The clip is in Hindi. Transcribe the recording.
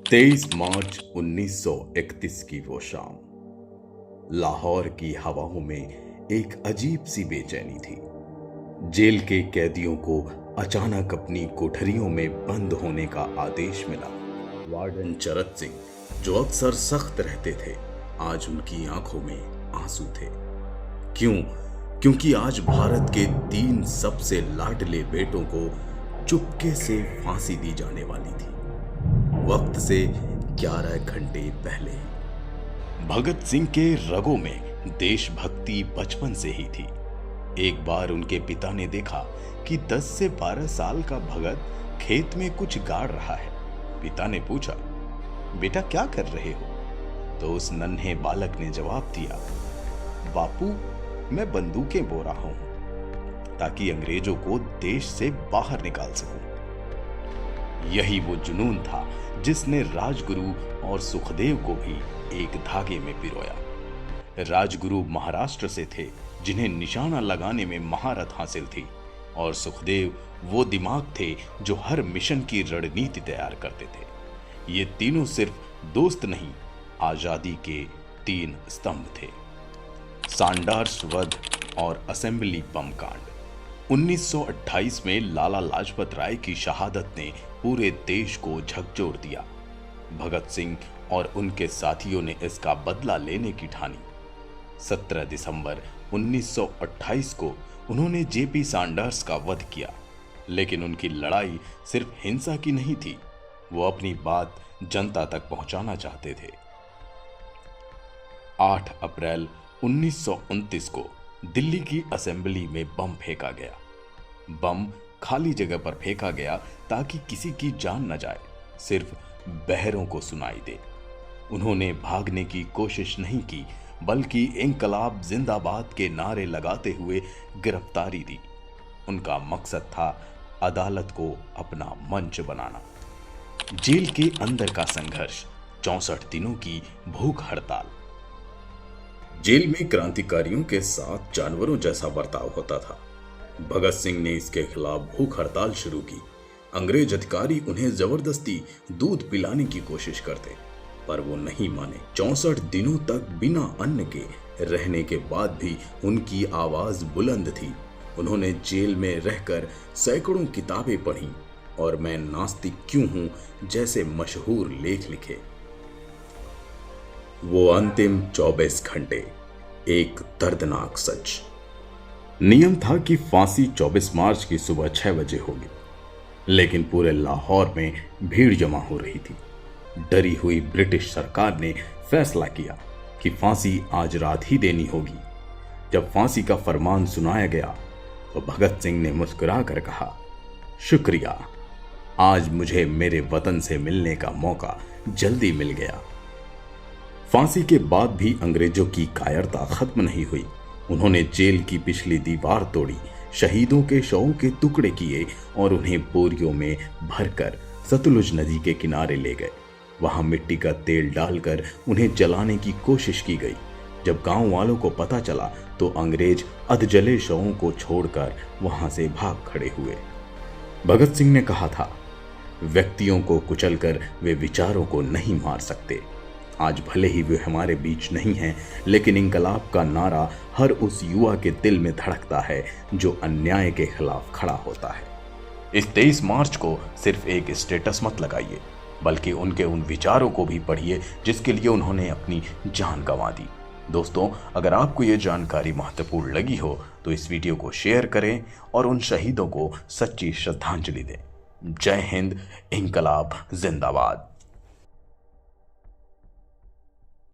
23 मार्च 1931 की वो शाम लाहौर की हवाओं में एक अजीब सी बेचैनी थी। जेल के कैदियों को अचानक अपनी कोठरियों में बंद होने का आदेश मिला। वार्डन चरत सिंह, जो अक्सर सख्त रहते थे, आज उनकी आंखों में आंसू थे। क्यों? क्योंकि आज भारत के 3 सबसे लाडले बेटों को चुपके से फांसी दी जाने वाली थी। वक्त से 11 घंटे पहले। भगत सिंह के रगों में देशभक्ति बचपन से ही थी। एक बार उनके पिता ने देखा कि 10 से 12 साल का भगत खेत में कुछ गाड़ रहा है। पिता ने पूछा, बेटा क्या कर रहे हो? तो उस नन्हे बालक ने जवाब दिया, बापू मैं बंदूकें बो रहा हूं ताकि अंग्रेजों को देश से बाहर निकाल सकूं। यही वो जुनून था जिसने राजगुरु और सुखदेव को भी एक धागे में पिरोया। राजगुरु महाराष्ट्र से थे, जिन्हें निशाना लगाने में महारत हासिल थी, और सुखदेव वो दिमाग थे जो हर मिशन की रणनीति तैयार करते थे। ये तीनों सिर्फ दोस्त नहीं, आजादी के 3 स्तंभ थे। सांडार्स वध और असेंबली बम कांड। 1928 में लाला लाजपत राय की शहादत ने पूरे देश को झकझोर दिया। भगत सिंह और उनके साथियों ने इसका बदला लेने की ठानी। 17 दिसंबर 1928 को उन्होंने जेपी सांडर्स का वध किया, लेकिन उनकी लड़ाई सिर्फ हिंसा की नहीं थी, वो अपनी बात जनता तक पहुंचाना चाहते थे। 8 अप्रैल 1929 को दिल्ली की असेंबली में बम फेंका गया। बम खाली जगह पर फेंका गया ताकि किसी की जान न जाए, सिर्फ बहरों को सुनाई दे। उन्होंने भागने की कोशिश नहीं की, बल्कि इंकलाब जिंदाबाद के नारे लगाते हुए गिरफ्तारी दी। उनका मकसद था अदालत को अपना मंच बनाना। जेल के अंदर का संघर्ष, 64 दिनों की भूख हड़ताल। जेल में क्रांतिकारियों के साथ जानवरों जैसा बर्ताव होता था। भगत सिंह ने इसके खिलाफ भूख हड़ताल शुरू की। अंग्रेज अधिकारी उन्हें जबरदस्ती दूध पिलाने की कोशिश करते, पर वो नहीं माने। 64 दिनों तक बिना अन्न के रहने के बाद भी उनकी आवाज बुलंद थी। उन्होंने जेल में रहकर सैकड़ों किताबें पढ़ी और मैं नास्तिक क्यों हूं जैसे मशहूर लेख लिखे। वो अंतिम 24 घंटे, एक दर्दनाक सच। नियम था कि फांसी 24 मार्च की सुबह 6 बजे होगी, लेकिन पूरे लाहौर में भीड़ जमा हो रही थी। डरी हुई ब्रिटिश सरकार ने फैसला किया कि फांसी आज रात ही देनी होगी। जब फांसी का फरमान सुनाया गया तो भगत सिंह ने मुस्कुराकर कहा, शुक्रिया, आज मुझे मेरे वतन से मिलने का मौका जल्दी मिल गया। फांसी के बाद भी अंग्रेजों की कायरता खत्म नहीं हुई। उन्होंने जेल की पिछली दीवार तोड़ी, शहीदों के शवों के टुकड़े किए और उन्हें बोरियों में भरकर सतलुज नदी के किनारे ले गए। वहां मिट्टी का तेल डालकर उन्हें जलाने की कोशिश की गई। जब गांव वालों को पता चला तो अंग्रेज अधजले शवों को छोड़कर वहां से भाग खड़े हुए। भगत सिंह ने कहा था, व्यक्तियों को कुचलकर वे विचारों को नहीं मार सकते। आज भले ही वे हमारे बीच नहीं हैं, लेकिन इंकलाब का नारा हर उस युवा के दिल में धड़कता है जो अन्याय के खिलाफ खड़ा होता है। इस 23 मार्च को सिर्फ एक स्टेटस मत लगाइए, बल्कि उनके उन विचारों को भी पढ़िए जिसके लिए उन्होंने अपनी जान गंवा दी। दोस्तों, अगर आपको ये जानकारी महत्वपूर्ण लगी हो तो इस वीडियो को शेयर करें और उन शहीदों को सच्ची श्रद्धांजलि दें। जय हिंद, इंकलाब जिंदाबाद।